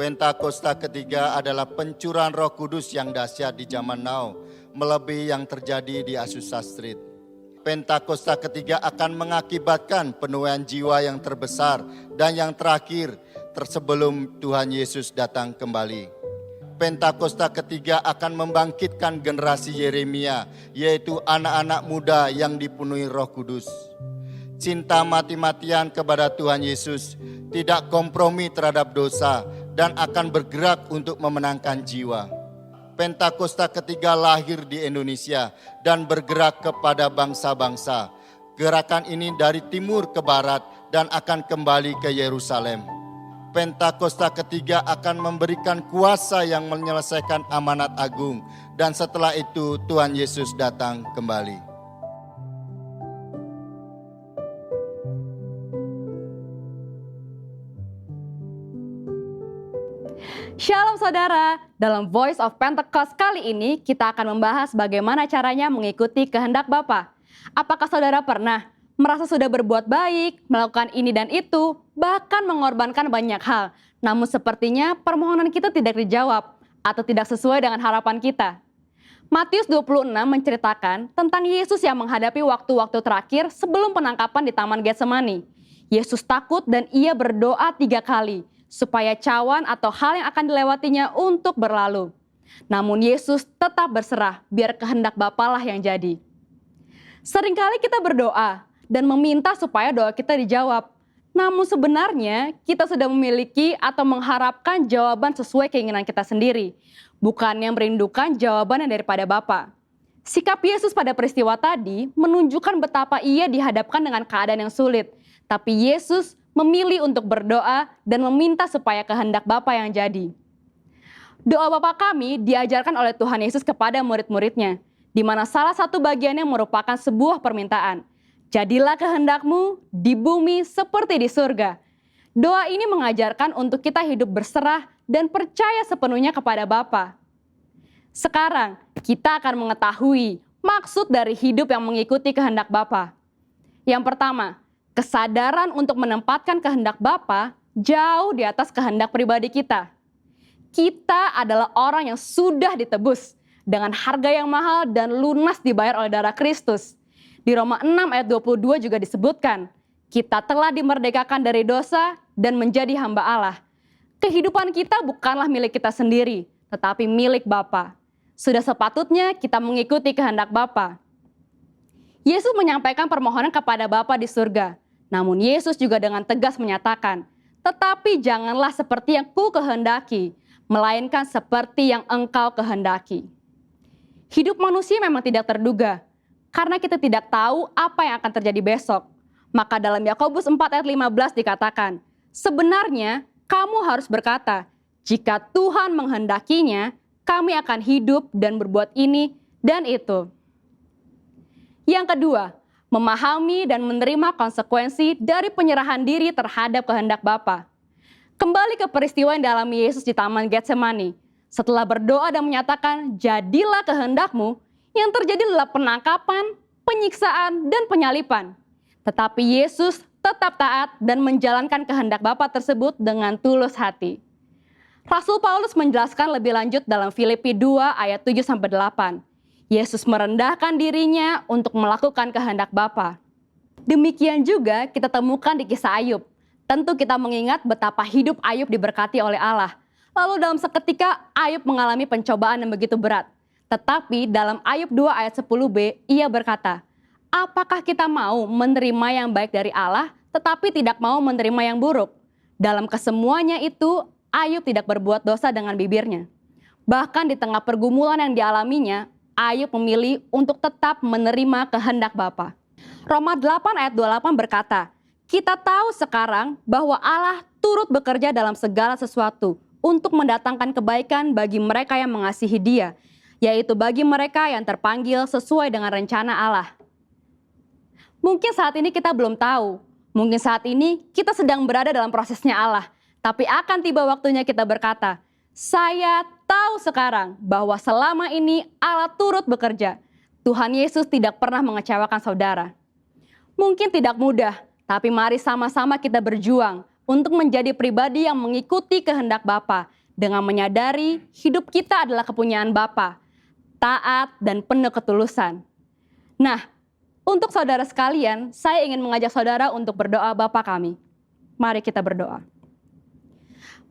Pentakosta ketiga adalah pencurahan Roh Kudus yang dahsyat di zaman now, melebihi yang terjadi di Azusa Street. Pentakosta ketiga akan mengakibatkan penuaian jiwa yang terbesar dan yang terakhir sebelum Tuhan Yesus datang kembali. Pentakosta ketiga akan membangkitkan generasi Yeremia, yaitu anak-anak muda yang dipenuhi Roh Kudus. Cinta mati-matian kepada Tuhan Yesus, tidak kompromi terhadap dosa, dan akan bergerak untuk memenangkan jiwa. Pentakosta ketiga lahir di Indonesia dan bergerak kepada bangsa-bangsa. Gerakan ini dari timur ke barat dan akan kembali ke Yerusalem. Pentakosta ketiga akan memberikan kuasa yang menyelesaikan amanat agung, dan setelah itu Tuhan Yesus datang kembali. Shalom saudara, dalam Voice of Pentecost kali ini kita akan membahas bagaimana caranya mengikuti kehendak Bapa. Apakah saudara pernah merasa sudah berbuat baik, melakukan ini dan itu, bahkan mengorbankan banyak hal, namun sepertinya permohonan kita tidak dijawab atau tidak sesuai dengan harapan kita? Matius 26 menceritakan tentang Yesus yang menghadapi waktu-waktu terakhir sebelum penangkapan di Taman Getsemani. Yesus takut dan ia berdoa 3 kali, supaya cawan atau hal yang akan dilewatinya untuk berlalu. Namun Yesus tetap berserah, biar kehendak Bapa lah yang jadi. Seringkali kita berdoa dan meminta supaya doa kita dijawab. Namun sebenarnya kita sudah memiliki atau mengharapkan jawaban sesuai keinginan kita sendiri, bukannya merindukan jawaban yang daripada Bapa. Sikap Yesus pada peristiwa tadi menunjukkan betapa ia dihadapkan dengan keadaan yang sulit, tapi Yesus memilih untuk berdoa dan meminta supaya kehendak Bapa yang jadi. Doa Bapa kami diajarkan oleh Tuhan Yesus kepada murid-muridnya, di mana salah satu bagiannya merupakan sebuah permintaan. Jadilah kehendakmu di bumi seperti di surga. Doa ini mengajarkan untuk kita hidup berserah dan percaya sepenuhnya kepada Bapa. Sekarang kita akan mengetahui maksud dari hidup yang mengikuti kehendak Bapa. Yang pertama, kesadaran untuk menempatkan kehendak Bapa jauh di atas kehendak pribadi kita. Kita adalah orang yang sudah ditebus dengan harga yang mahal dan lunas dibayar oleh darah Kristus. Di Roma 6 ayat 22 juga disebutkan, kita telah dimerdekakan dari dosa dan menjadi hamba Allah. Kehidupan kita bukanlah milik kita sendiri, tetapi milik Bapa. Sudah sepatutnya kita mengikuti kehendak Bapa. Yesus menyampaikan permohonan kepada Bapa di surga. Namun Yesus juga dengan tegas menyatakan, tetapi janganlah seperti yang ku kehendaki, melainkan seperti yang engkau kehendaki. Hidup manusia memang tidak terduga, karena kita tidak tahu apa yang akan terjadi besok. Maka dalam Yakobus 4 ayat 15 dikatakan, sebenarnya kamu harus berkata, jika Tuhan menghendakinya, kami akan hidup dan berbuat ini dan itu. Yang kedua, memahami dan menerima konsekuensi dari penyerahan diri terhadap kehendak Bapa. Kembali ke peristiwa yang dialami Yesus di Taman Getsemani. Setelah berdoa dan menyatakan, jadilah kehendakmu, yang terjadi adalah penangkapan, penyiksaan, dan penyalipan. Tetapi Yesus tetap taat dan menjalankan kehendak Bapa tersebut dengan tulus hati. Rasul Paulus menjelaskan lebih lanjut dalam Filipi 2 ayat 7-8. Yesus merendahkan dirinya untuk melakukan kehendak Bapa. Demikian juga kita temukan di kisah Ayub. Tentu kita mengingat betapa hidup Ayub diberkati oleh Allah. Lalu dalam seketika Ayub mengalami pencobaan yang begitu berat. Tetapi dalam Ayub 2 ayat 10b ia berkata, apakah kita mau menerima yang baik dari Allah tetapi tidak mau menerima yang buruk? Dalam kesemuanya itu Ayub tidak berbuat dosa dengan bibirnya. Bahkan di tengah pergumulan yang dialaminya, Ayub memilih untuk tetap menerima kehendak Bapa. Roma 8 ayat 28 berkata, kita tahu sekarang bahwa Allah turut bekerja dalam segala sesuatu untuk mendatangkan kebaikan bagi mereka yang mengasihi Dia, yaitu bagi mereka yang terpanggil sesuai dengan rencana Allah. Mungkin saat ini kita belum tahu, mungkin saat ini kita sedang berada dalam prosesnya Allah, tapi akan tiba waktunya kita berkata, saya tahu sekarang bahwa selama ini Allah turut bekerja. Tuhan Yesus tidak pernah mengecewakan saudara. Mungkin tidak mudah, tapi mari sama-sama kita berjuang untuk menjadi pribadi yang mengikuti kehendak Bapa dengan menyadari hidup kita adalah kepunyaan Bapa, taat dan penuh ketulusan. Nah, untuk saudara sekalian, saya ingin mengajak saudara untuk berdoa Bapa kami. Mari kita berdoa.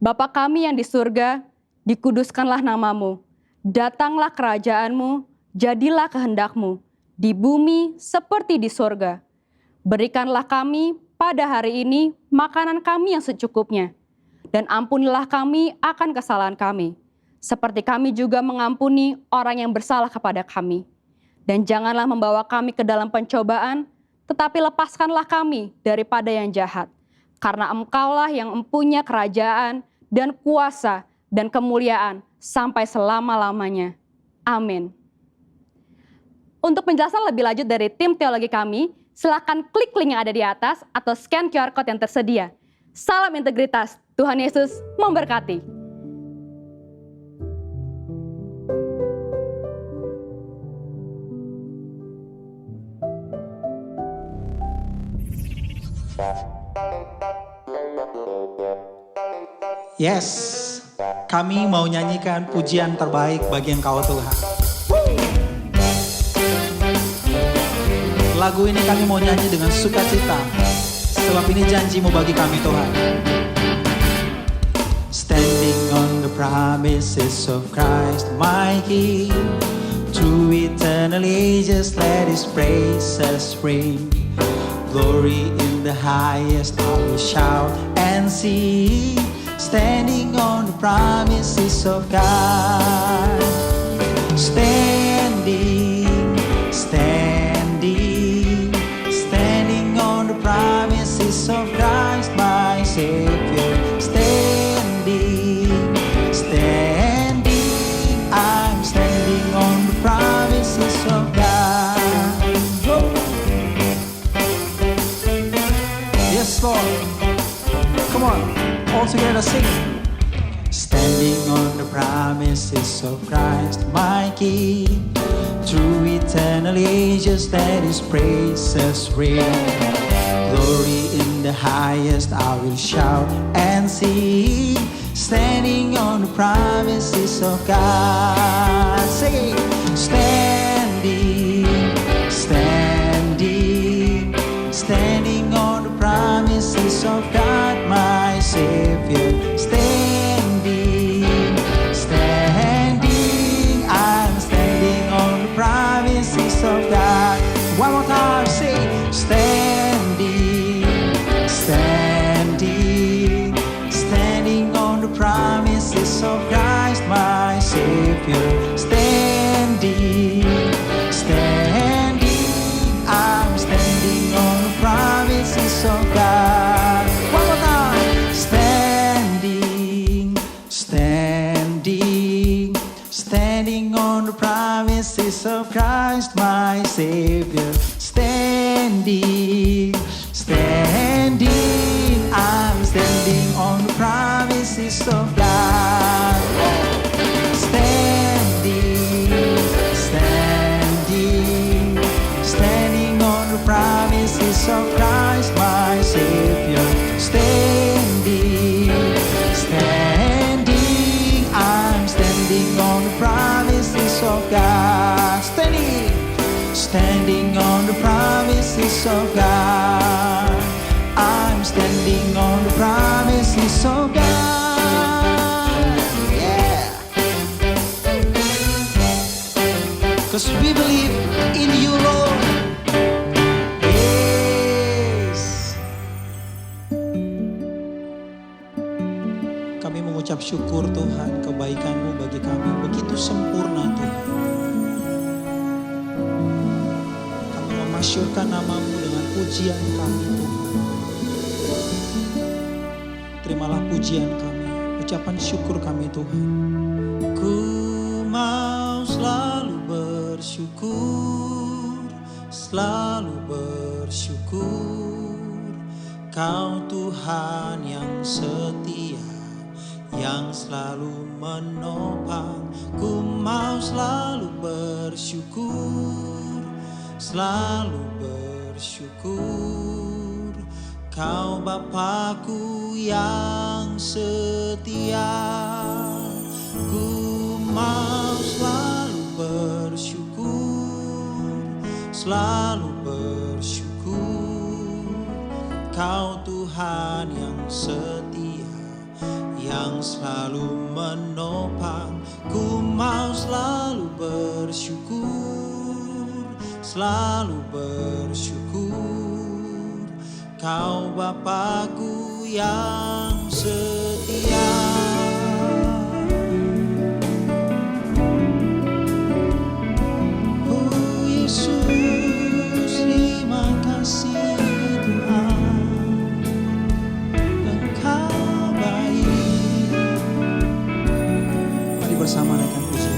Bapa kami yang di surga, dikuduskanlah namamu, datanglah kerajaanmu, jadilah kehendakmu, di bumi seperti di surga. Berikanlah kami pada hari ini makanan kami yang secukupnya, dan ampunilah kami akan kesalahan kami, seperti kami juga mengampuni orang yang bersalah kepada kami. Dan janganlah membawa kami ke dalam pencobaan, tetapi lepaskanlah kami daripada yang jahat. Karena Engkaulah yang mempunyai kerajaan dan kuasa dan kemuliaan sampai selama-lamanya. Amin. Untuk penjelasan lebih lanjut dari tim teologi kami, silakan klik link yang ada di atas atau scan QR Code yang tersedia. Salam integritas, Tuhan Yesus memberkati. Yes, kami mau nyanyikan pujian terbaik bagi Engkau Tuhan. Lagu ini kami mau nyanyi dengan sukacita, sebab ini janji-Mu bagi kami Tuhan. Standing on the promises of Christ my King, through eternal ages let His praises ring. Glory in the highest I will shout and sing, standing on the promises of God. Standing, standing, standing on the promises of Christ my Savior. Standing, standing, I'm standing on the promises of God. Go. Yes, Lord. Come on. All together sing. Standing on the promises of Christ my King, through eternal ages, let His praises ring. Glory in the highest, I will shout and sing, standing on the promises of God. Sing, standing, standing, standing on the promises of God, my Savior. Standing, standing, I'm standing on the promises of God. One more time, say, standing, standing, standing on the promises of Christ, my Savior. Standing, standing, I'm standing on the promises of God. One more time, standing, standing, standing on the promises of Christ, my Savior. Standing, standing, I'm standing on the promises of God. Standing, standing, standing on the promises of Christ, my Savior. Standing, standing, I'm standing on the promises of God. Standing, standing on the promises of God. I'm standing on the promises of God. Yeah. 'Cause we believe in you, Lord. Yes. Kami mengucap syukur Tuhan, kebaikan-Mu bagi kami begitu sempurna Tuhan. Kami memasyurkan nama-Mu dengan pujian kami Tuhan. Terimalah pujian kami, ucapan syukur kami Tuhan. Ku mau selalu bersyukur, selalu bersyukur. Kau Tuhan yang setia, yang selalu menopang. Ku mau selalu bersyukur, selalu bersyukur. Kau Bapakku yang setia. Ku mau selalu bersyukur, selalu bersyukur. Kau Tuhan yang setia, yang selalu menopang. Ku mau selalu bersyukur, selalu bersyukur. Kau Bapakku yang setia. Oh Yesus, terima kasih Tuhan, Engkau baik. Mari bersama naikkan pujian.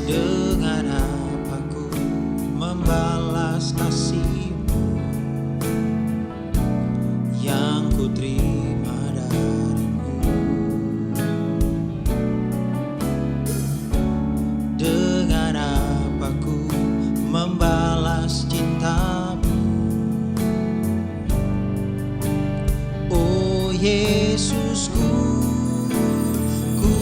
Dengan apa ku membalas kasih-Mu yang ku terima dari-Mu? Dengan apa ku membalas cinta-Mu? Oh Yesusku, ku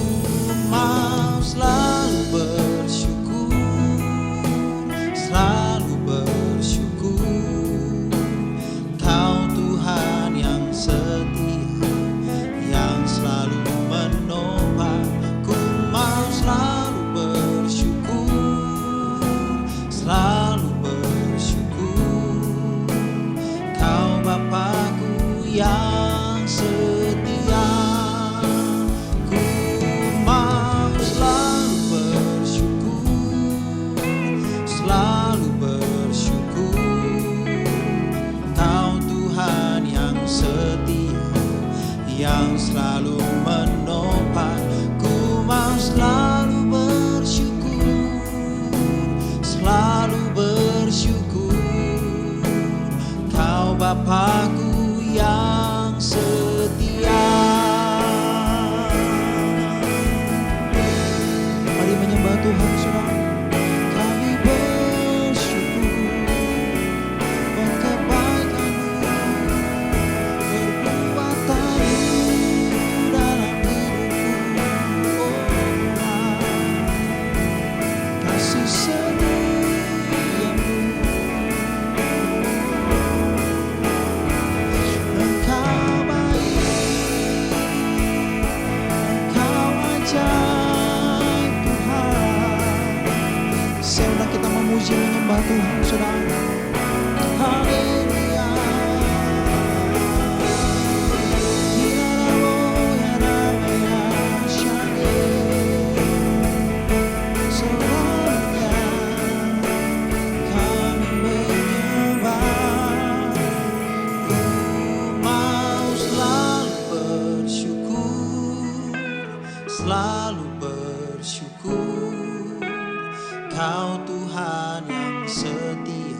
mau selalu bersyukur, selalu bersyukur. Kau Tuhan yang setia, yang selalu menopang. Ku mau selalu bersyukur, selalu bersyukur. Kau Bapakku yang setia. Ku mau selalu bersyukur, selalu bersyukur. Kau Tuhan yang setia, yang selalu menopang. Ku mau selalu bersyukur, selalu bersyukur. Kau Bapakku yang setia. Tuhan saudara. Kami bersyukur buat kebaikan-Mu, perbuatan-Mu dalam hidupku. Oh Tuhan, kasih setia-Mu. Engkau baik, Engkau ajaib Tuhan. Sebenarnya kita memuji menyembah Tuhan saudara. Haleluya. Semuanya kami menyembah. Ku mau selalu bersyukur, selalu bersyukur. Kau Tuhan yang setia,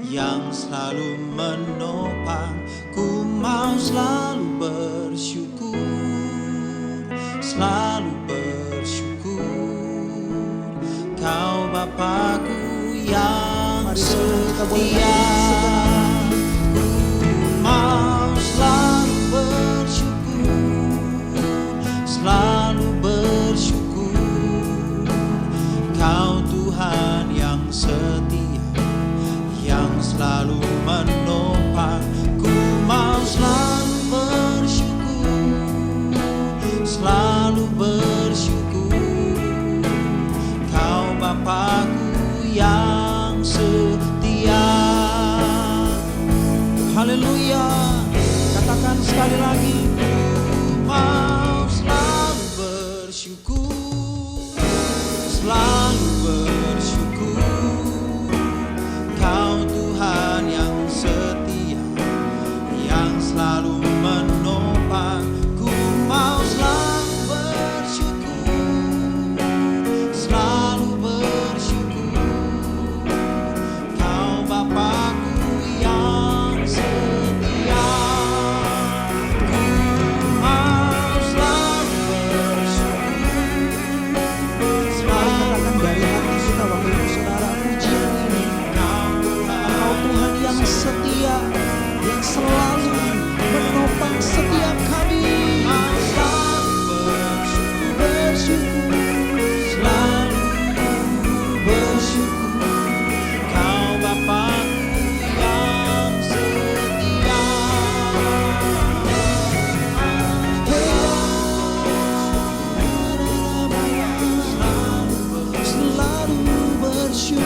yang selalu menopang. Ku mau selalu bersyukur, selalu bersyukur. Kau Bapakku yang setia. Ku mau selalu bersyukur, selalu bersyukur. Kau Tuhan yang setia, yang selalu menopang. Ku mau selalu bersyukur, selalu bersyukur. Kau Bapakku yang setia. Haleluya. Katakan sekali lagi. Ku mau selalu bersyukur, selalu bersyukur. Kau Tuhan yang setia, yang selalu menopang. Ku mau selalu bersyukur, selalu bersyukur. Kau Bapakku yang setia. Ku mau selalu bersyukur, selalu dari hati kita waktu itu saudara pujian ini. Kau Tuhan yang setia, yang selalu menopang setiap kami. Bersyukur, selalu bersyukur. Kau Bapakku yang setia. Selalu bersyukur,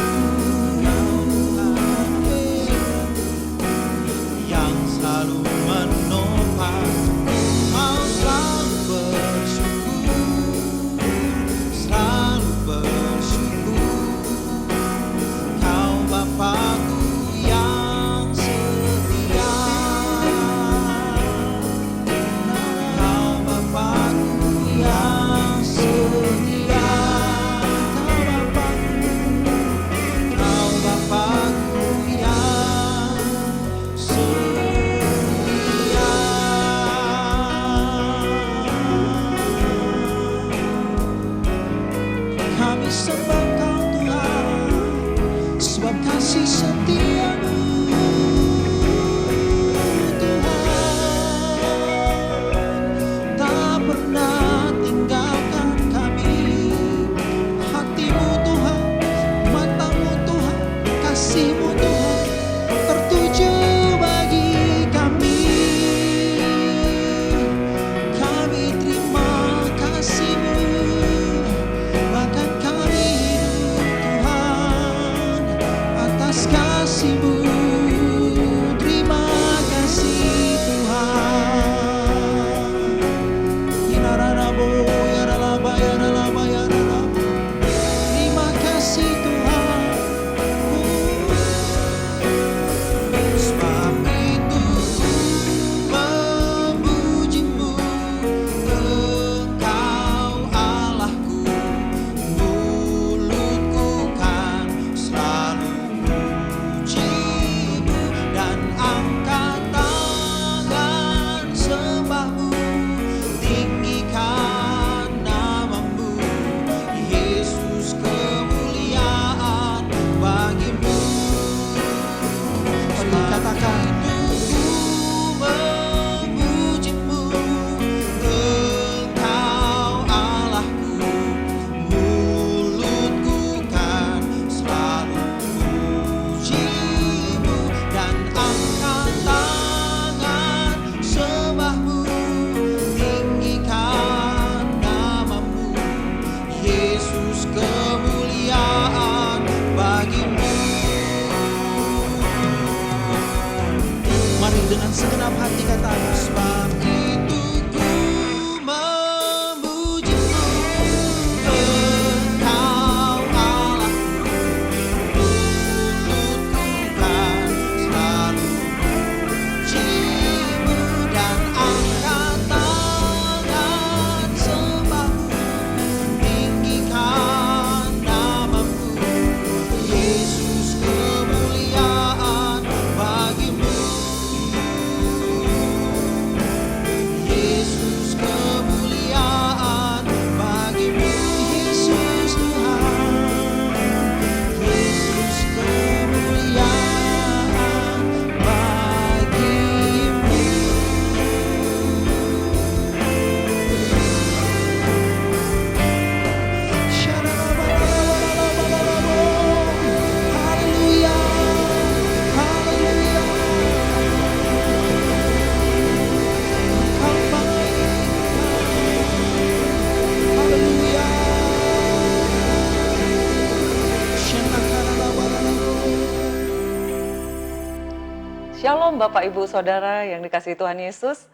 yang selalu menopang. Mau selalu bersyukur, selalu bersyukur. Kau Bapakku yang setia. Kau Bapakku yang setia. Kau Bapakku yang setia. Kami sembah Kau Tuhan, sebab kasih setia-Mu Tuhan tak pernah tinggalkan kami. Hati-Mu Tuhan, mata-Mu Tuhan, kasih-Mu Tuhan tertuju bagi kami. Kami terima kasih-Mu, bahkan kami hidup Tuhan atas kasih Yesus, kemuliaan bagimu. Mari dengan segenap hati katakan, sebab itu ku memujimu, Engkau Allahku, mulutku kan selalu memujimu, dan angkat tangan sembahku, tinggikan namamu, Yesus, kemuliaan bagimu. Yesus, kemuliaan bagimu. Yesus Tuhan, Yesus, kemuliaan bagimu. Haleluya, haleluya. Haleluya. Shalom Bapak Ibu Saudara yang dikasihi Tuhan Yesus.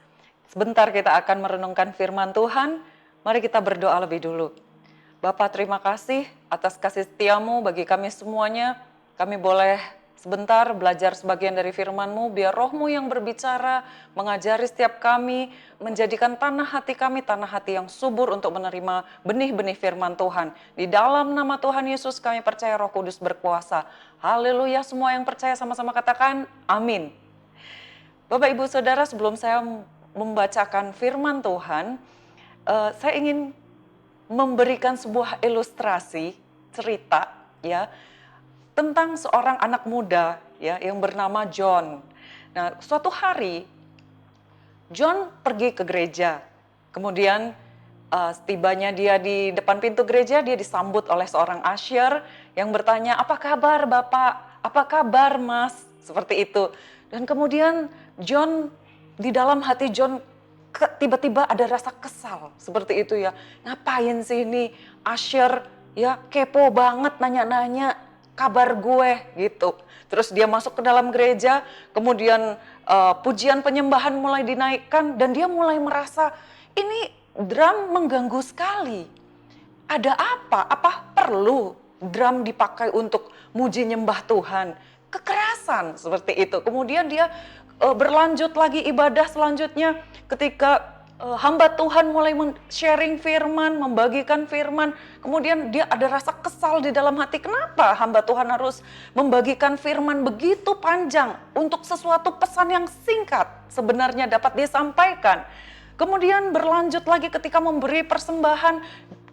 Sebentar kita akan merenungkan firman Tuhan. Mari kita berdoa lebih dulu. Bapak, terima kasih atas kasih setiamu bagi kami semuanya. Kami boleh sebentar belajar sebagian dari firman-Mu, biar roh-Mu yang berbicara, mengajari setiap kami, menjadikan tanah hati kami tanah hati yang subur untuk menerima benih-benih firman Tuhan. Di dalam nama Tuhan Yesus kami percaya Roh Kudus berkuasa. Haleluya, semua yang percaya sama-sama katakan amin. Bapak Ibu Saudara, sebelum saya membacakan firman Tuhan, saya ingin memberikan sebuah ilustrasi cerita ya tentang seorang anak muda ya yang bernama John. Nah, suatu hari John pergi ke gereja. Kemudian setibanya dia di depan pintu gereja, dia disambut oleh seorang usher yang bertanya, "Apa kabar Bapak? Apa kabar Mas?" Seperti itu. Dan kemudian John, di dalam hati John tiba-tiba ada rasa kesal seperti itu ya. Ngapain sih ini usher ya, kepo banget nanya-nanya kabar gue gitu. Terus dia masuk ke dalam gereja, kemudian pujian penyembahan mulai dinaikkan dan dia mulai merasa ini drum mengganggu sekali. Ada apa? Apa perlu drum dipakai untuk muji nyembah Tuhan? Kekerasan seperti itu. Kemudian dia berlanjut lagi ibadah selanjutnya ketika hamba Tuhan mulai sharing firman, membagikan firman. Kemudian dia ada rasa kesal di dalam hati. Kenapa hamba Tuhan harus membagikan firman begitu panjang untuk sesuatu pesan yang singkat sebenarnya dapat disampaikan. Kemudian berlanjut lagi ketika memberi persembahan,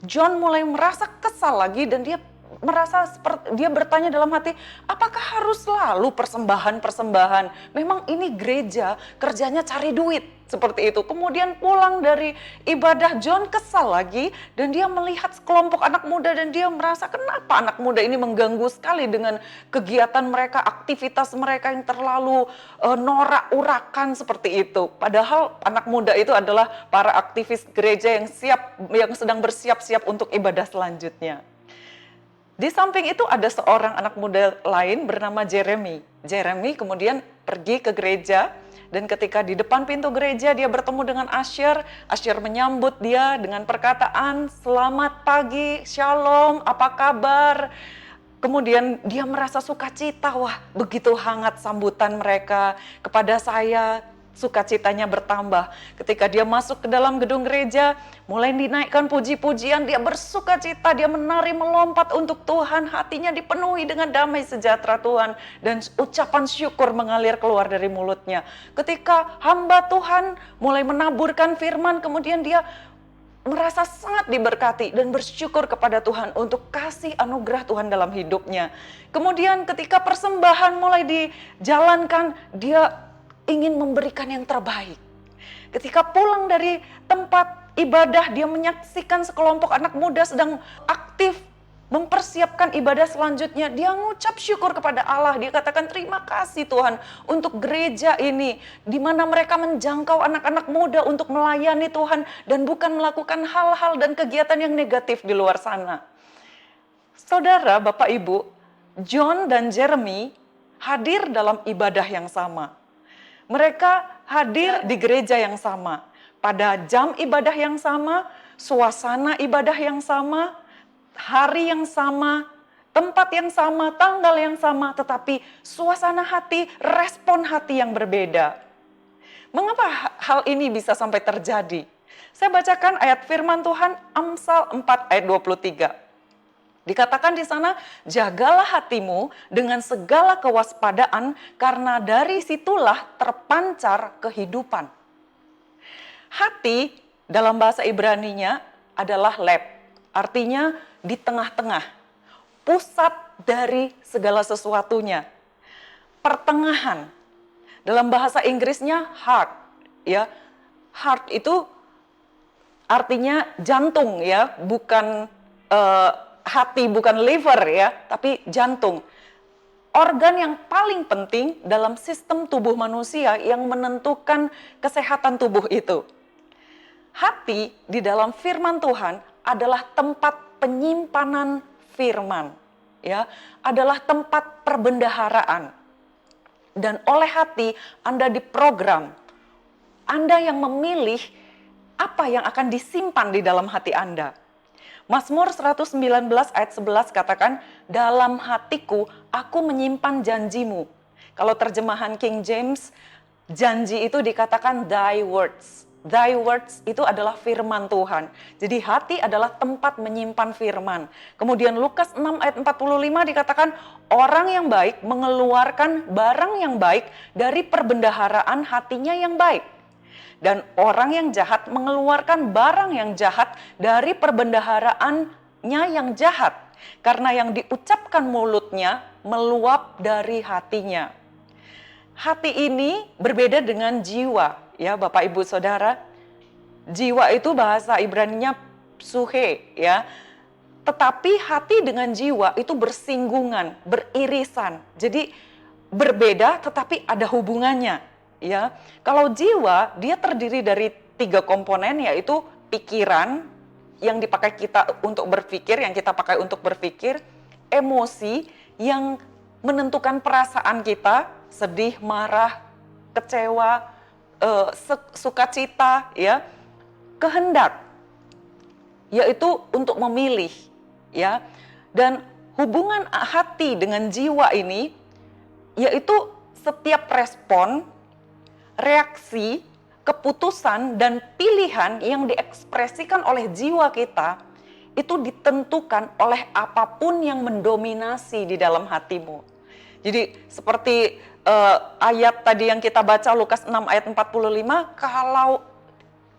John mulai merasa kesal lagi dan dia merasa seperti dia bertanya dalam hati, apakah harus selalu persembahan-persembahan? Memang ini gereja, kerjanya cari duit, seperti itu. Kemudian pulang dari ibadah, John kesal lagi dan dia melihat sekelompok anak muda dan dia merasa kenapa anak muda ini mengganggu sekali dengan kegiatan mereka, aktivitas mereka yang terlalu norak-urakan seperti itu. Padahal anak muda itu adalah para aktivis gereja yang sedang bersiap-siap untuk ibadah selanjutnya. Di samping itu ada seorang anak muda lain bernama Jeremy. Jeremy kemudian pergi ke gereja dan ketika di depan pintu gereja dia bertemu dengan usher. Usher menyambut dia dengan perkataan, "Selamat pagi, shalom, apa kabar?" Kemudian dia merasa sukacita, wah begitu hangat sambutan mereka kepada saya. Sukacitanya bertambah. Ketika dia masuk ke dalam gedung gereja, mulai dinaikkan puji-pujian, dia bersukacita, dia menari melompat untuk Tuhan, hatinya dipenuhi dengan damai sejahtera Tuhan, dan ucapan syukur mengalir keluar dari mulutnya. Ketika hamba Tuhan mulai menaburkan firman, kemudian dia merasa sangat diberkati dan bersyukur kepada Tuhan untuk kasih anugerah Tuhan dalam hidupnya. Kemudian ketika persembahan mulai dijalankan, dia ingin memberikan yang terbaik. Ketika pulang dari tempat ibadah, dia menyaksikan sekelompok anak muda sedang aktif mempersiapkan ibadah selanjutnya, dia ngucap syukur kepada Allah. Dia katakan terima kasih Tuhan untuk gereja ini, di mana mereka menjangkau anak-anak muda untuk melayani Tuhan dan bukan melakukan hal-hal dan kegiatan yang negatif di luar sana. Saudara, Bapak Ibu, John dan Jeremy hadir dalam ibadah yang sama. Mereka hadir di gereja yang sama, pada jam ibadah yang sama, suasana ibadah yang sama, hari yang sama, tempat yang sama, tanggal yang sama, tetapi suasana hati, respon hati yang berbeda. Mengapa hal ini bisa sampai terjadi? Saya bacakan ayat firman Tuhan Amsal 4 ayat 23. Dikatakan di sana, jagalah hatimu dengan segala kewaspadaan karena dari situlah terpancar kehidupan. Hati dalam bahasa Ibraninya adalah lab, artinya di tengah-tengah, pusat dari segala sesuatunya, pertengahan. Dalam bahasa Inggrisnya heart, ya, heart itu artinya jantung, ya, bukan hati, bukan liver, ya, tapi jantung. Organ yang paling penting dalam sistem tubuh manusia yang menentukan kesehatan tubuh itu. Hati di dalam firman Tuhan adalah tempat penyimpanan firman, ya, adalah tempat perbendaharaan. Dan oleh hati Anda diprogram, Anda yang memilih apa yang akan disimpan di dalam hati Anda. Mazmur 119 ayat 11 katakan, dalam hatiku aku menyimpan janjimu. Kalau terjemahan King James, janji itu dikatakan thy words. Thy words itu adalah firman Tuhan. Jadi hati adalah tempat menyimpan firman. Kemudian Lukas 6 ayat 45 dikatakan, orang yang baik mengeluarkan barang yang baik dari perbendaharaan hatinya yang baik. Dan orang yang jahat mengeluarkan barang yang jahat dari perbendaharaannya yang jahat. Karena yang diucapkan mulutnya meluap dari hatinya. Hati ini berbeda dengan jiwa, ya Bapak Ibu Saudara. Jiwa itu bahasa Ibraninya psuche, ya. Tetapi hati dengan jiwa itu bersinggungan, beririsan. Jadi berbeda tetapi ada hubungannya, ya. Kalau jiwa dia terdiri dari 3 komponen, yaitu pikiran yang dipakai kita untuk berpikir, yang kita pakai untuk berpikir, emosi yang menentukan perasaan kita, sedih, marah, kecewa, sukacita, ya, kehendak, yaitu untuk memilih, ya. Dan hubungan hati dengan jiwa ini, yaitu setiap respon, reaksi, keputusan, dan pilihan yang diekspresikan oleh jiwa kita, itu ditentukan oleh apapun yang mendominasi di dalam hatimu. Jadi seperti ayat tadi yang kita baca Lukas 6 ayat 45, kalau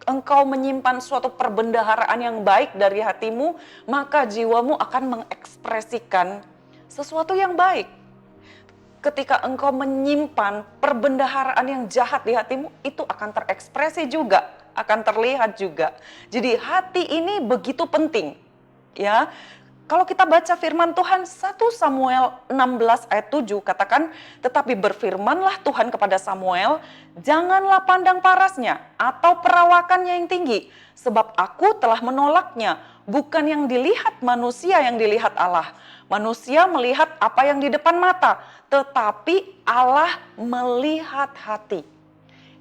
engkau menyimpan suatu perbendaharaan yang baik dari hatimu, maka jiwamu akan mengekspresikan sesuatu yang baik. Ketika engkau menyimpan perbendaharaan yang jahat di hatimu, itu akan terekspresi juga, akan terlihat juga. Jadi hati ini begitu penting, ya. Kalau kita baca firman Tuhan 1 Samuel 16 ayat 7 katakan, tetapi berfirmanlah Tuhan kepada Samuel, janganlah pandang parasnya atau perawakannya yang tinggi, sebab aku telah menolaknya, bukan yang dilihat manusia yang dilihat Allah. Manusia melihat apa yang di depan mata, tetapi Allah melihat hati.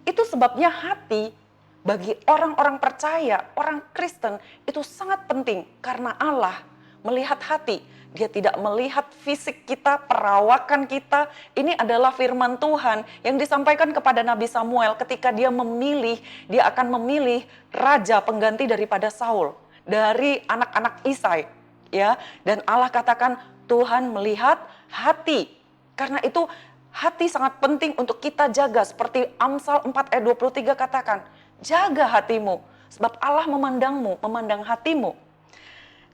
Itu sebabnya hati bagi orang-orang percaya, orang Kristen itu sangat penting karena Allah melihat hati. Dia tidak melihat fisik kita, perawakan kita. Ini adalah firman Tuhan yang disampaikan kepada Nabi Samuel ketika dia memilih, dia akan memilih raja pengganti daripada Saul, dari anak-anak Isai, ya. Dan Allah katakan Tuhan melihat hati. Karena itu hati sangat penting untuk kita jaga, seperti Amsal 4 ayat 23 katakan, jaga hatimu sebab Allah memandangmu, memandang hatimu.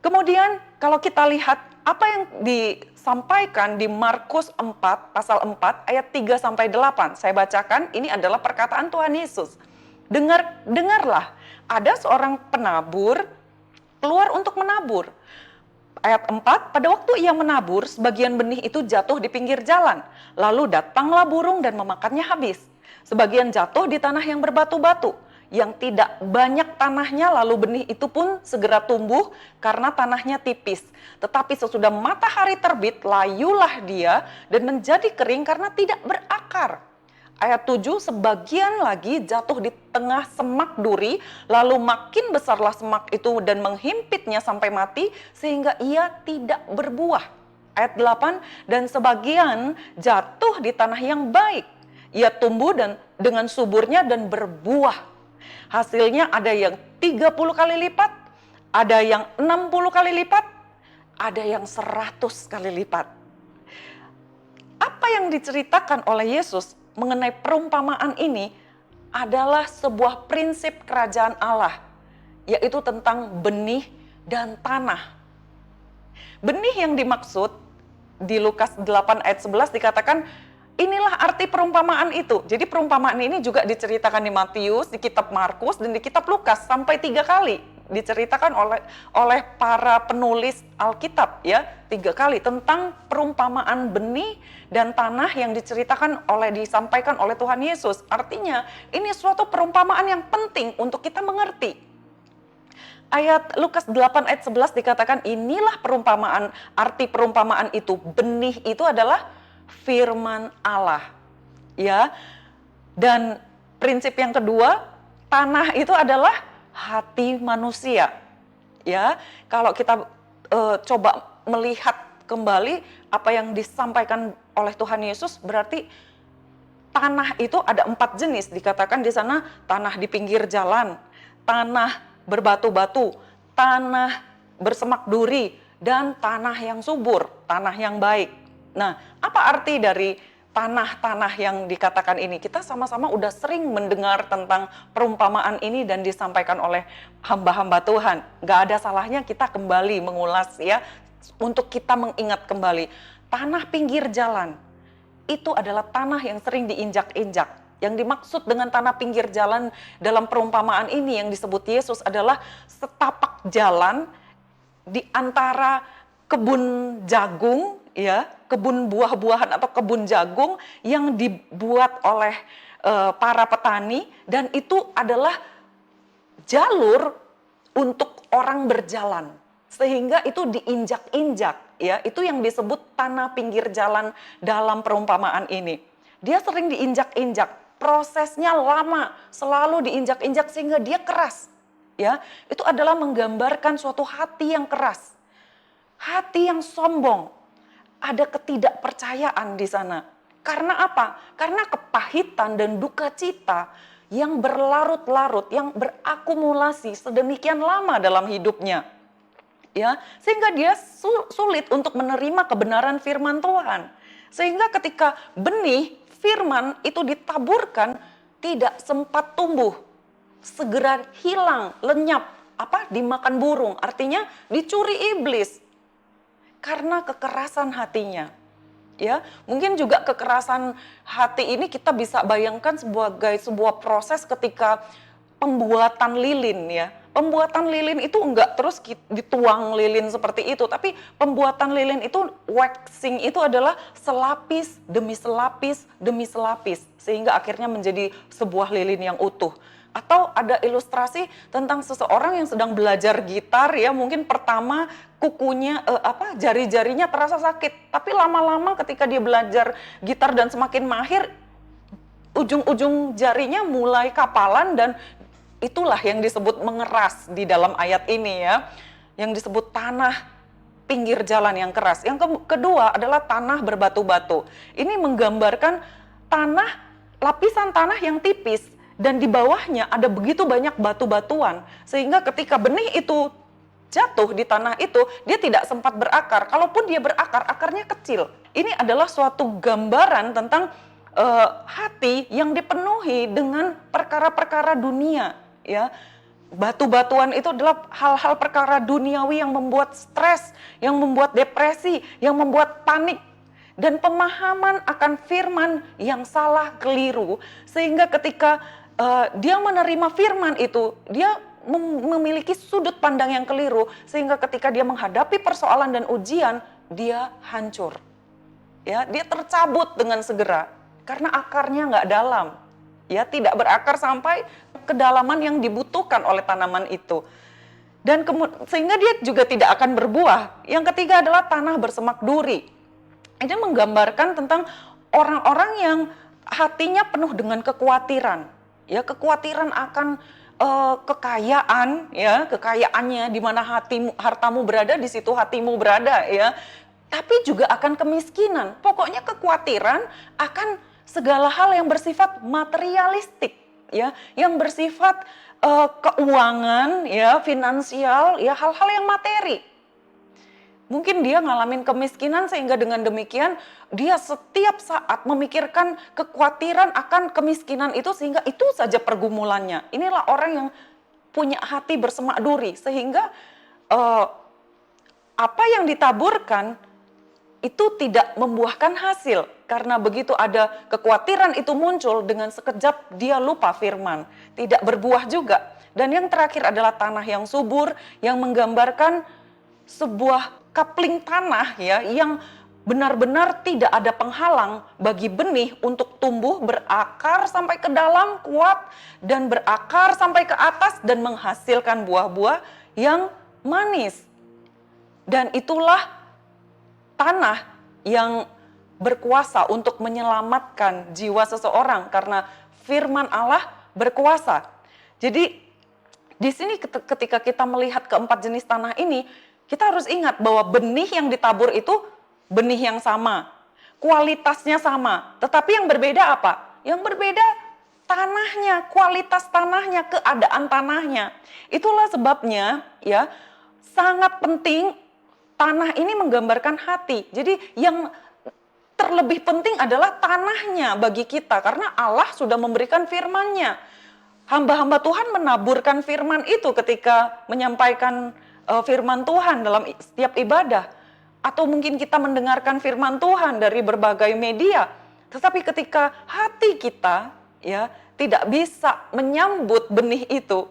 Kemudian kalau kita lihat apa yang disampaikan di Markus 4 pasal 4 ayat 3 sampai 8. Saya bacakan, ini adalah perkataan Tuhan Yesus. Dengarlah, ada seorang penabur keluar untuk menabur. Ayat 4, pada waktu ia menabur, sebagian benih itu jatuh di pinggir jalan. Lalu datanglah burung dan memakannya habis. Sebagian jatuh di tanah yang berbatu-batu, yang tidak banyak tanahnya, lalu benih itu pun segera tumbuh karena tanahnya tipis. Tetapi sesudah matahari terbit, layulah dia dan menjadi kering karena tidak berakar. Ayat 7, sebagian lagi jatuh di tengah semak duri, lalu makin besarlah semak itu dan menghimpitnya sampai mati, sehingga ia tidak berbuah. Ayat 8, dan sebagian jatuh di tanah yang baik. Ia tumbuh dan dengan suburnya dan berbuah. Hasilnya ada yang 30 kali lipat, ada yang 60 kali lipat, ada yang 100 kali lipat. Apa yang diceritakan oleh Yesus mengenai perumpamaan ini adalah sebuah prinsip kerajaan Allah, yaitu tentang benih dan tanah. Benih yang dimaksud di Lukas 8 ayat 11 dikatakan, inilah arti perumpamaan itu. Jadi perumpamaan ini juga diceritakan di Matius, di kitab Markus, dan di kitab Lukas sampai 3 kali diceritakan oleh para penulis Alkitab, ya, 3 kali tentang perumpamaan benih dan tanah yang disampaikan oleh Tuhan Yesus. Artinya ini suatu perumpamaan yang penting untuk kita mengerti. Ayat Lukas 8 ayat 11 dikatakan, inilah perumpamaan, arti perumpamaan itu. Benih itu adalah firman Allah, ya. Dan prinsip yang kedua, tanah itu adalah hati manusia, ya. Kalau kita coba melihat kembali apa yang disampaikan oleh Tuhan Yesus, berarti tanah itu ada 4 jenis. Dikatakan di sana tanah di pinggir jalan, tanah berbatu-batu, tanah bersemak duri, dan tanah yang subur, tanah yang baik. Nah, apa arti dari tanah-tanah yang dikatakan ini? Kita sama-sama udah sering mendengar tentang perumpamaan ini dan disampaikan oleh hamba-hamba Tuhan. Gak ada salahnya kita kembali mengulas, ya, untuk kita mengingat kembali. Tanah pinggir jalan itu adalah tanah yang sering diinjak-injak. Yang dimaksud dengan tanah pinggir jalan dalam perumpamaan ini yang disebut Yesus adalah setapak jalan di antara kebun jagung, ya, kebun buah-buahan atau kebun jagung yang dibuat oleh para petani, dan itu adalah jalur untuk orang berjalan, sehingga itu diinjak-injak, ya. Itu yang disebut tanah pinggir jalan dalam perumpamaan ini. Dia sering diinjak-injak, prosesnya lama, selalu diinjak-injak sehingga dia keras, ya. Itu adalah menggambarkan suatu hati yang keras, hati yang sombong. Ada ketidakpercayaan di sana. Karena apa? Karena kepahitan dan duka cita yang berlarut-larut, yang berakumulasi sedemikian lama dalam hidupnya. Ya, sehingga dia sulit untuk menerima kebenaran firman Tuhan. Sehingga ketika benih firman itu ditaburkan, tidak sempat tumbuh. Segera hilang, lenyap, dimakan burung, artinya dicuri iblis. Karena kekerasan hatinya, ya. Mungkin juga kekerasan hati ini kita bisa bayangkan sebagai sebuah proses ketika pembuatan lilin, ya. Pembuatan lilin itu enggak terus dituang lilin seperti itu, tapi pembuatan lilin itu, waxing itu adalah selapis demi selapis demi selapis, sehingga akhirnya menjadi sebuah lilin yang utuh. Atau ada ilustrasi tentang seseorang yang sedang belajar gitar, ya, mungkin pertama kukunya jari-jarinya terasa sakit, tapi lama-lama ketika dia belajar gitar dan semakin mahir, ujung-ujung jarinya mulai kapalan, dan itulah yang disebut mengeras di dalam ayat ini, ya, yang disebut tanah pinggir jalan yang keras. Yang kedua adalah tanah berbatu-batu. Ini menggambarkan lapisan tanah yang tipis, dan di bawahnya ada begitu banyak batu-batuan, sehingga ketika benih itu jatuh di tanah itu, dia tidak sempat berakar. Kalaupun dia berakar, akarnya kecil. Ini adalah suatu gambaran tentang hati yang dipenuhi dengan perkara-perkara dunia, ya. Batu-batuan itu adalah hal-hal perkara duniawi yang membuat stres, yang membuat depresi, yang membuat panik, dan pemahaman akan firman yang salah, keliru, sehingga ketika dia menerima firman itu, dia memiliki sudut pandang yang keliru sehingga ketika dia menghadapi persoalan dan ujian, dia hancur. Ya, dia tercabut dengan segera karena akarnya nggak dalam. Ya, tidak berakar sampai kedalaman yang dibutuhkan oleh tanaman itu. Dan sehingga dia juga tidak akan berbuah. Yang ketiga adalah tanah bersemak duri. Ini menggambarkan tentang orang-orang yang hatinya penuh dengan kekhawatiran. Ya, kekhawatiran akan kekayaan, ya, kekayaannya di mana hartamu berada, di situ hatimu berada, ya. Tapi juga akan kemiskinan. Pokoknya kekhawatiran akan segala hal yang bersifat materialistik, ya, yang bersifat keuangan, ya, finansial, ya, hal-hal yang materi. Mungkin dia ngalamin kemiskinan sehingga dengan demikian dia setiap saat memikirkan kekhawatiran akan kemiskinan itu sehingga itu saja pergumulannya. Inilah orang yang punya hati bersemak duri sehingga apa yang ditaburkan itu tidak membuahkan hasil. Karena begitu ada kekhawatiran itu muncul, dengan sekejap dia lupa firman. Tidak berbuah juga. Dan yang terakhir adalah tanah yang subur, yang menggambarkan sebuah kapling tanah, ya, yang benar-benar tidak ada penghalang bagi benih untuk tumbuh, berakar sampai ke dalam, kuat, dan berakar sampai ke atas, dan menghasilkan buah-buah yang manis. Dan itulah tanah yang berkuasa untuk menyelamatkan jiwa seseorang karena firman Allah berkuasa. Jadi di sini ketika kita melihat keempat jenis tanah ini, kita harus ingat bahwa benih yang ditabur itu benih yang sama, kualitasnya sama, tetapi yang berbeda apa? Yang berbeda tanahnya, kualitas tanahnya, keadaan tanahnya. Itulah sebabnya, ya, sangat penting tanah ini menggambarkan hati. Jadi yang terlebih penting adalah tanahnya bagi kita karena Allah sudah memberikan firman-Nya. Hamba-hamba Tuhan menaburkan firman itu ketika menyampaikan firman Tuhan dalam setiap ibadah. Atau mungkin kita mendengarkan firman Tuhan dari berbagai media. Tetapi ketika hati kita, ya, tidak bisa menyambut benih itu,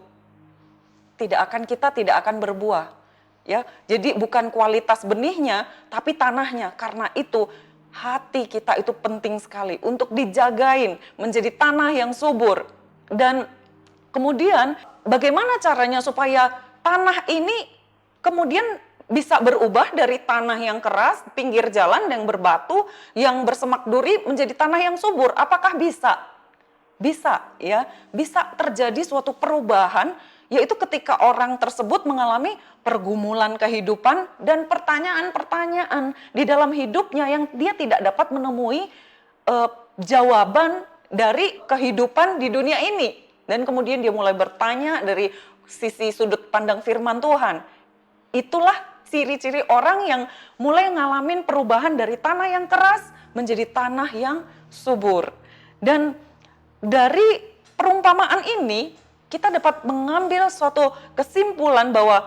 kita tidak akan berbuah. Ya, jadi bukan kualitas benihnya, tapi tanahnya. Karena itu hati kita itu penting sekali untuk dijagain menjadi tanah yang subur. Dan kemudian bagaimana caranya supaya tanah ini kemudian bisa berubah dari tanah yang keras, pinggir jalan yang berbatu, yang bersemak duri menjadi tanah yang subur? Apakah bisa? Bisa, ya. Bisa terjadi suatu perubahan, yaitu ketika orang tersebut mengalami pergumulan kehidupan dan pertanyaan-pertanyaan di dalam hidupnya yang dia tidak dapat menemui jawaban dari kehidupan di dunia ini. Dan kemudian dia mulai bertanya dari sisi sudut pandang firman Tuhan. Itulah ciri-ciri orang yang mulai ngalamin perubahan dari tanah yang keras menjadi tanah yang subur. Dan dari perumpamaan ini kita dapat mengambil suatu kesimpulan bahwa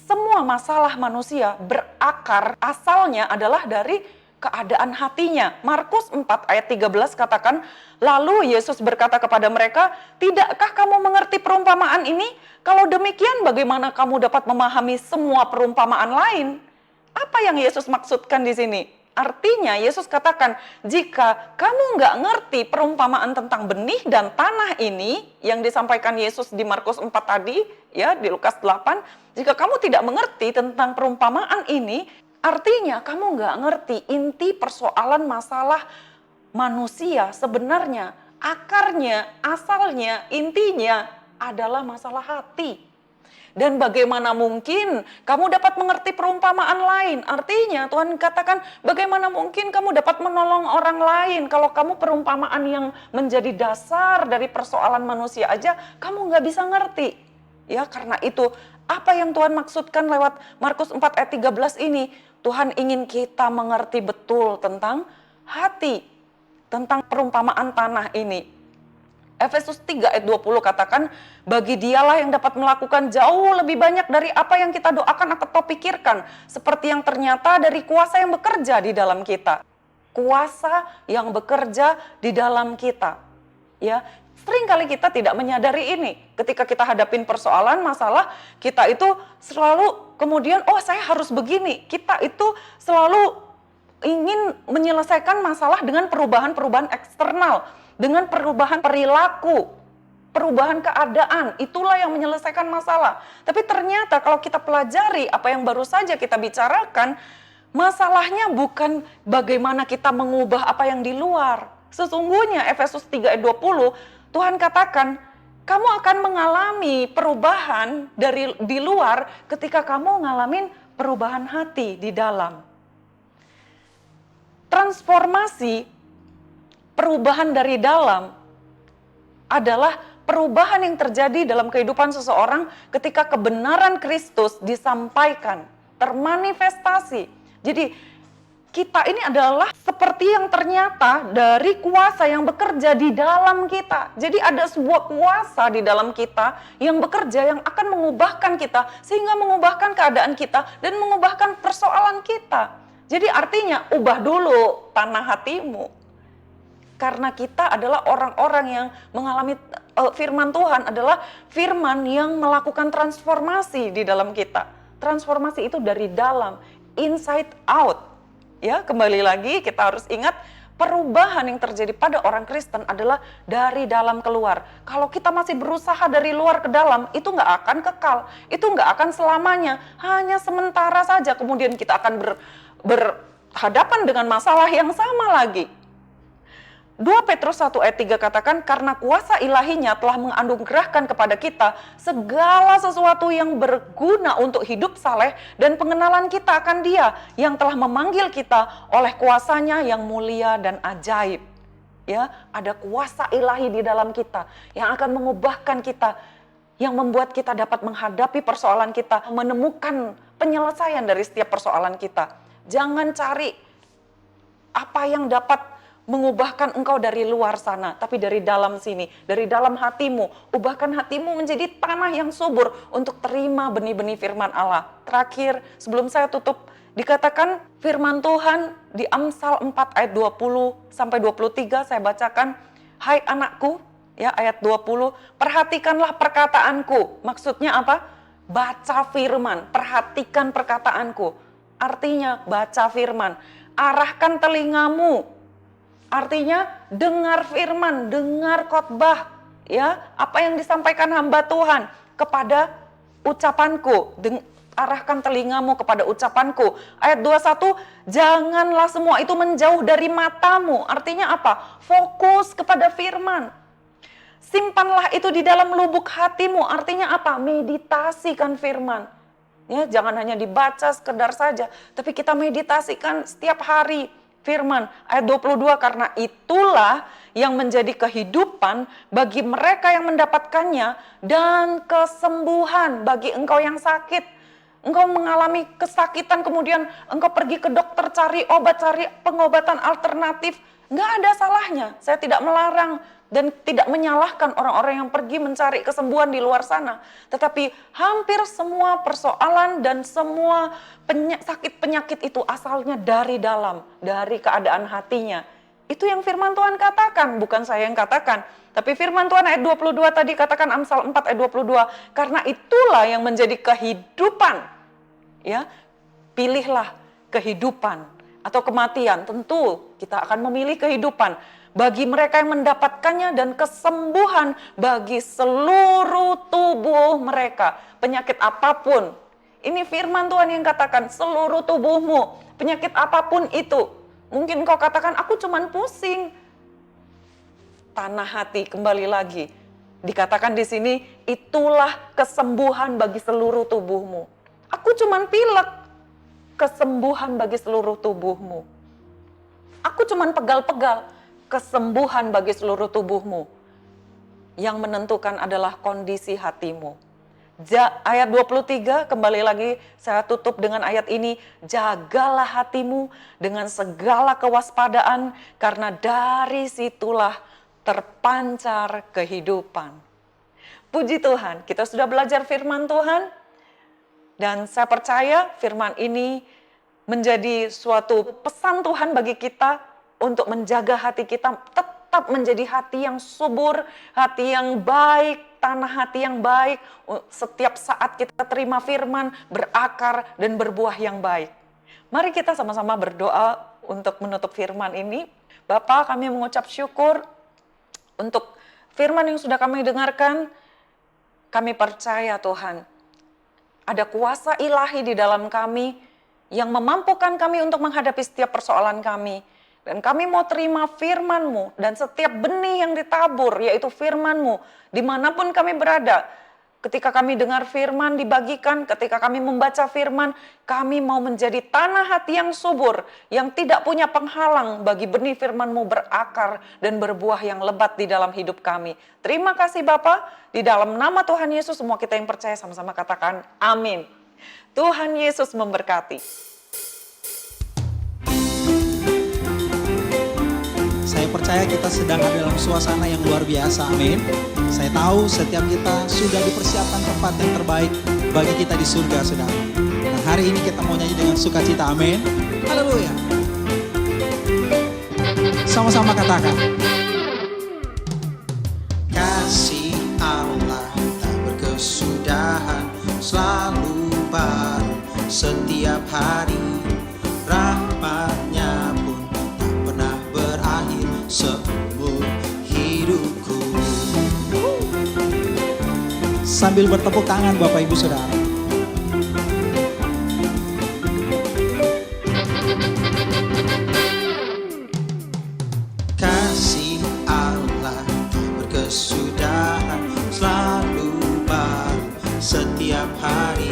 semua masalah manusia berakar asalnya adalah dari keadaan hatinya. Markus 4 ayat 13 katakan, lalu Yesus berkata kepada mereka, tidakkah kamu mengerti perumpamaan ini? Kalau demikian bagaimana kamu dapat memahami semua perumpamaan lain? Apa yang Yesus maksudkan di sini? Artinya Yesus katakan, jika kamu nggak ngerti perumpamaan tentang benih dan tanah ini yang disampaikan Yesus di Markus 4 tadi, ya, di Lukas 8, jika kamu tidak mengerti tentang perumpamaan ini, artinya kamu nggak ngerti inti persoalan masalah manusia sebenarnya, akarnya, asalnya, intinya adalah masalah hati. Dan bagaimana mungkin kamu dapat mengerti perumpamaan lain? Artinya Tuhan katakan, bagaimana mungkin kamu dapat menolong orang lain kalau kamu perumpamaan yang menjadi dasar dari persoalan manusia aja kamu nggak bisa ngerti. Ya, karena itu apa yang Tuhan maksudkan lewat Markus 4 ayat 13 ini? Tuhan ingin kita mengerti betul tentang hati, tentang perumpamaan tanah ini. Efesus 3 ayat 20 katakan, bagi dialah yang dapat melakukan jauh lebih banyak dari apa yang kita doakan atau pikirkan, seperti yang ternyata dari kuasa yang bekerja di dalam kita. Kuasa yang bekerja di dalam kita. Ya, Sering kali kita tidak menyadari ini. Ketika kita hadapin persoalan, masalah, kita itu selalu kemudian, oh saya harus begini. Kita itu selalu ingin menyelesaikan masalah dengan perubahan-perubahan eksternal, dengan perubahan perilaku, perubahan keadaan. Itulah yang menyelesaikan masalah. Tapi ternyata kalau kita pelajari apa yang baru saja kita bicarakan, masalahnya bukan bagaimana kita mengubah apa yang di luar. Sesungguhnya Efesus 3 ayat 20, Tuhan katakan, kamu akan mengalami perubahan di luar ketika kamu ngalamin perubahan hati di dalam. Transformasi, perubahan dari dalam adalah perubahan yang terjadi dalam kehidupan seseorang ketika kebenaran Kristus disampaikan, termanifestasi. Jadi kita ini adalah seperti yang ternyata dari kuasa yang bekerja di dalam kita. Jadi ada sebuah kuasa di dalam kita yang bekerja, yang akan mengubahkan kita, sehingga mengubahkan keadaan kita dan mengubahkan persoalan kita. Jadi artinya ubah dulu tanah hatimu. Karena kita adalah orang-orang yang mengalami firman Tuhan adalah firman yang melakukan transformasi di dalam kita. Transformasi itu dari dalam, inside out. Ya, kembali lagi kita harus ingat perubahan yang terjadi pada orang Kristen adalah dari dalam keluar. Kalau kita masih berusaha dari luar ke dalam, itu nggak akan kekal. Itu nggak akan selamanya. Hanya sementara saja kemudian kita akan berhadapan dengan masalah yang sama lagi. 2 Petrus 1 ayat 3 katakan, karena kuasa ilahinya telah menganugerahkan kepada kita segala sesuatu yang berguna untuk hidup saleh dan pengenalan kita akan Dia yang telah memanggil kita oleh kuasanya yang mulia dan ajaib. Ya, ada kuasa ilahi di dalam kita yang akan mengubahkan kita, yang membuat kita dapat menghadapi persoalan kita, menemukan penyelesaian dari setiap persoalan kita. Jangan cari apa yang dapat mengubahkan engkau dari luar sana, tapi dari dalam sini, dari dalam hatimu. Ubahkan hatimu menjadi tanah yang subur untuk terima benih-benih firman Allah. Terakhir, sebelum saya tutup, dikatakan firman Tuhan di Amsal 4 ayat 20 sampai 23, saya bacakan, hai anakku, ya ayat 20, perhatikanlah perkataanku. Maksudnya apa? Baca firman, perhatikan perkataanku. Artinya baca firman, arahkan telingamu. Artinya dengar firman, dengar khotbah, ya apa yang disampaikan hamba Tuhan kepada ucapanku. Arahkan telingamu kepada ucapanku. Ayat 21, janganlah semua itu menjauh dari matamu. Artinya apa? Fokus kepada firman. Simpanlah itu di dalam lubuk hatimu. Artinya apa? Meditasikan firman. Ya, jangan hanya dibaca sekedar saja, tapi kita meditasikan setiap hari. Firman ayat 22, karena itulah yang menjadi kehidupan bagi mereka yang mendapatkannya dan kesembuhan bagi engkau yang sakit. Engkau mengalami kesakitan kemudian engkau pergi ke dokter cari obat, cari pengobatan alternatif. Nggak ada salahnya, saya tidak melarang dan tidak menyalahkan orang-orang yang pergi mencari kesembuhan di luar sana. Tetapi hampir semua persoalan dan semua sakit penyakit itu asalnya dari dalam, dari keadaan hatinya. Itu yang firman Tuhan katakan, bukan saya yang katakan. Tapi firman Tuhan ayat 22 tadi katakan, Amsal 4 ayat 22, karena itulah yang menjadi kehidupan. Ya, pilihlah kehidupan atau kematian. Tentu kita akan memilih kehidupan bagi mereka yang mendapatkannya dan kesembuhan bagi seluruh tubuh mereka. Penyakit apapun, ini firman Tuhan yang katakan, seluruh tubuhmu, penyakit apapun itu. Mungkin kau katakan, aku cuman pusing. Tanah hati, kembali lagi. Dikatakan di sini, itulah kesembuhan bagi seluruh tubuhmu. Aku cuman pilek, kesembuhan bagi seluruh tubuhmu. Aku cuman pegal-pegal, kesembuhan bagi seluruh tubuhmu. Yang menentukan adalah kondisi hatimu. Ayat 23, kembali lagi saya tutup dengan ayat ini. Jagalah hatimu dengan segala kewaspadaan, karena dari situlah terpancar kehidupan. Puji Tuhan, kita sudah belajar firman Tuhan. Dan saya percaya firman ini menjadi suatu pesan Tuhan bagi kita untuk menjaga hati kita tetap menjadi hati yang subur, hati yang baik, tanah hati yang baik. Setiap saat kita terima firman, berakar dan berbuah yang baik. Mari kita sama-sama berdoa untuk menutup firman ini. Bapa, kami mengucap syukur untuk firman yang sudah kami dengarkan. Kami percaya Tuhan, ada kuasa ilahi di dalam kami yang memampukan kami untuk menghadapi setiap persoalan kami. Dan kami mau terima firman-Mu dan setiap benih yang ditabur, yaitu firman-Mu, dimanapun kami berada. Ketika kami dengar firman dibagikan, ketika kami membaca firman, kami mau menjadi tanah hati yang subur, yang tidak punya penghalang bagi benih firman-Mu berakar dan berbuah yang lebat di dalam hidup kami. Terima kasih Bapa, di dalam nama Tuhan Yesus semua kita yang percaya sama-sama katakan amin. Tuhan Yesus memberkati. Saya percaya kita sedang ada dalam suasana yang luar biasa, amin. Saya tahu setiap kita sudah dipersiapkan tempat yang terbaik bagi kita di surga, saudara. Nah, hari ini kita mau nyanyi dengan sukacita, amin. Haleluya. Sama-sama katakan. Kasih Allah tak berkesudahan, selalu baru setiap hari. Rahmat-Nya pun tak pernah berakhir seumur hidupku. Sambil bertepuk tangan Bapak Ibu Saudara. Kasih Allah tak berkesudahan, selalu baru setiap hari.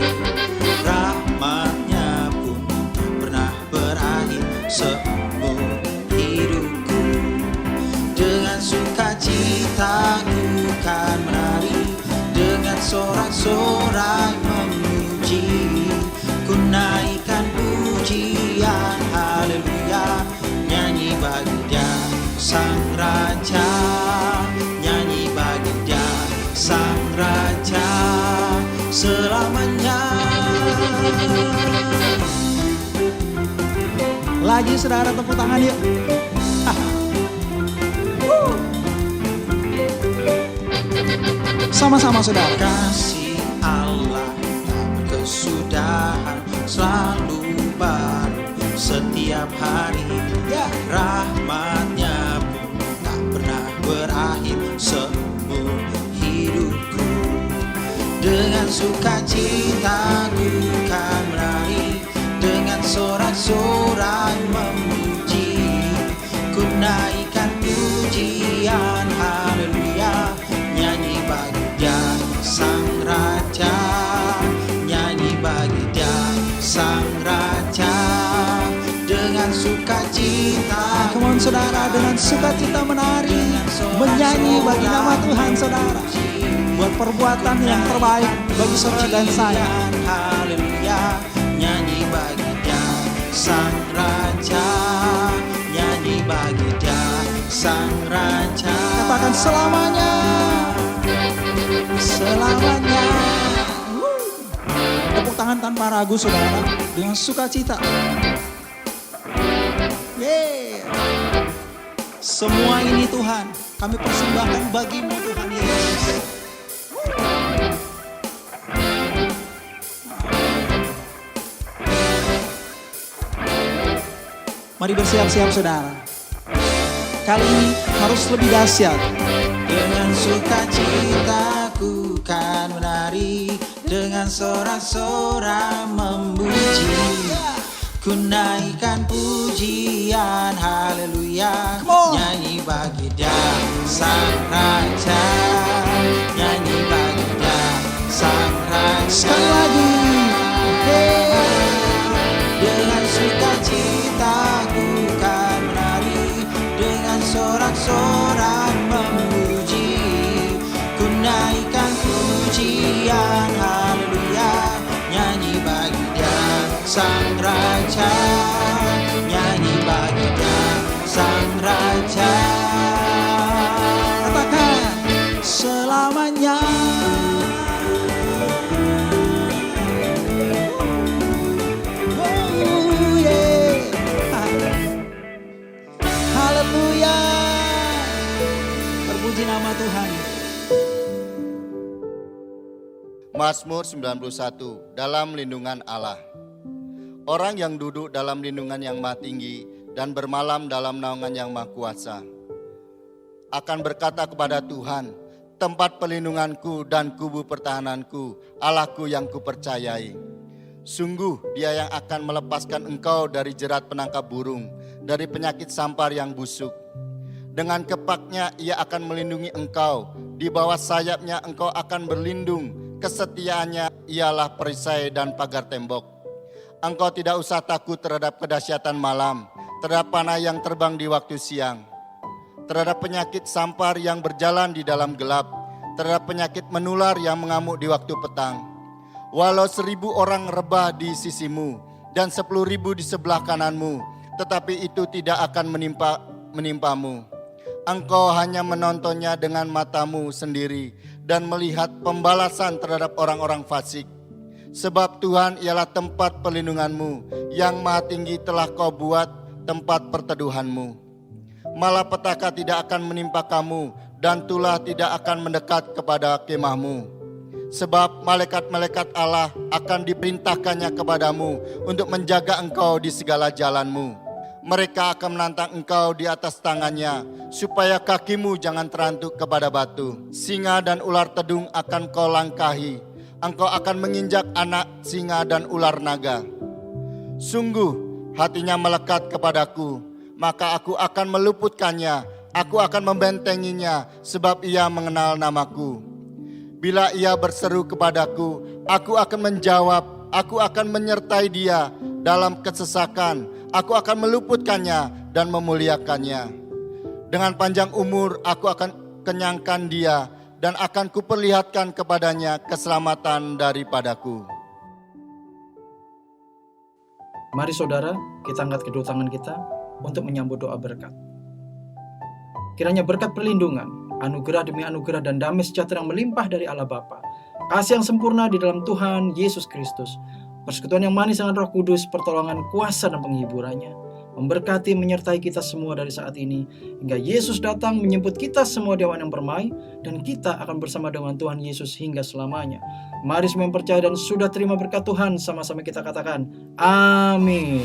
Rahmat-Nya pun tak pernah berakhir seumur hidupku. Dengan sukacita ku kan menari, dengan sorak-sorai memuji. Ku naikkan pujian, haleluya. Nyanyi bagi Dia Sang Raja, nyanyi bagi Dia Sang Raja selamanya. Lagi saudara, tepuk tangan yuk. Sama-sama saudara. Kasih Allah tak berkesudahan, selalu baru setiap hari. Ya, rahmat-Nya pun tak pernah berakhir seumur hidupku. Dengan sukacita ku kan menari, dengan sorak-sorai memuji. Ku naikkan pujian, haleluya. Nyanyi bagi Dia Sang Raja, nyanyi bagi Dia Sang Raja. Dengan sukacita, come on saudara, dengan sukacita menari, menyanyi bagi nama Tuhan saudara, buat perbuatan yang terbaik bagi saudara dan saya. Haleluya, nyanyi bagi Dia Sang Raja, nyanyi bagi Dia Sang Raja. Katakan selamanya, selamanya. Tepuk tangan tanpa ragu saudara, dengan sukacita. Yeah. Semua ini Tuhan, kami persembahkan bagi-Mu Tuhan Yesus. Mari bersiap-siap saudara. Kali ini harus lebih dahsyat. Dengan sukacita ku kan menari, dengan sorak-sorai memuji. Ku naikkan pujian, haleluya. Nyanyi bagi Dia Sang Raja, nyanyi bagi Dia Sang Raja. Sekali lagi. Dengan sukacita ku kan menari, dengan sorak-sorai memuji. Ku naikkan pujian, haleluya. Nyanyi bagi Dia Sang Raja, nyanyi bagi Dia Sang Raja. Katakan selamanya. Oh yeah. Haleluya. Puji nama Tuhan. Mazmur 91, dalam lindungan Allah. Orang yang duduk dalam lindungan yang Maha Tinggi dan bermalam dalam naungan yang Maha Kuasa akan berkata kepada Tuhan, tempat pelindunganku dan kubu pertahananku, Allahku yang kupercayai. Sungguh Dia yang akan melepaskan engkau dari jerat penangkap burung, dari penyakit sampar yang busuk. Dengan kepaknya Ia akan melindungi engkau, di bawah sayapnya engkau akan berlindung, kesetiaannya ialah perisai dan pagar tembok. Engkau tidak usah takut terhadap kedahsyatan malam, terhadap panah yang terbang di waktu siang, terhadap penyakit sampar yang berjalan di dalam gelap, terhadap penyakit menular yang mengamuk di waktu petang. Walau 1.000 orang rebah di sisimu dan 10.000 di sebelah kananmu, tetapi itu tidak akan menimpamu. Engkau hanya menontonnya dengan matamu sendiri dan melihat pembalasan terhadap orang-orang fasik. Sebab Tuhan ialah tempat pelindunganmu, yang Maha Tinggi telah kau buat tempat perteduhanmu. Malapetaka tidak akan menimpa kamu, dan tulah tidak akan mendekat kepada kemahmu. Sebab malaikat-malaikat Allah akan diperintahkannya kepadamu untuk menjaga engkau di segala jalanmu. Mereka akan menantang engkau di atas tangannya, supaya kakimu jangan terantuk kepada batu. Singa dan ular tedung akan kau langkahi. Engkau akan menginjak anak singa dan ular naga. Sungguh hatinya melekat kepadaku, maka aku akan meluputkannya. Aku akan membentenginya, sebab ia mengenal namaku. Bila ia berseru kepadaku, aku akan menjawab. Aku akan menyertai dia dalam kesesakan. Aku akan meluputkannya dan memuliakannya. Dengan panjang umur aku akan kenyangkan dia, dan akan kuperlihatkan kepadanya keselamatan daripadaku. Mari saudara, kita angkat kedua tangan kita untuk menyambut doa berkat. Kiranya berkat perlindungan, anugerah demi anugerah dan damai sejahtera yang melimpah dari Allah Bapa, kasih yang sempurna di dalam Tuhan Yesus Kristus, persekutuan yang manis dengan Roh Kudus, pertolongan kuasa dan penghiburannya, memberkati menyertai kita semua dari saat ini hingga Yesus datang menjemput kita semua di awan yang permai, dan kita akan bersama dengan Tuhan Yesus hingga selamanya. Mari semua yang percaya dan sudah terima berkat Tuhan, sama-sama kita katakan amin.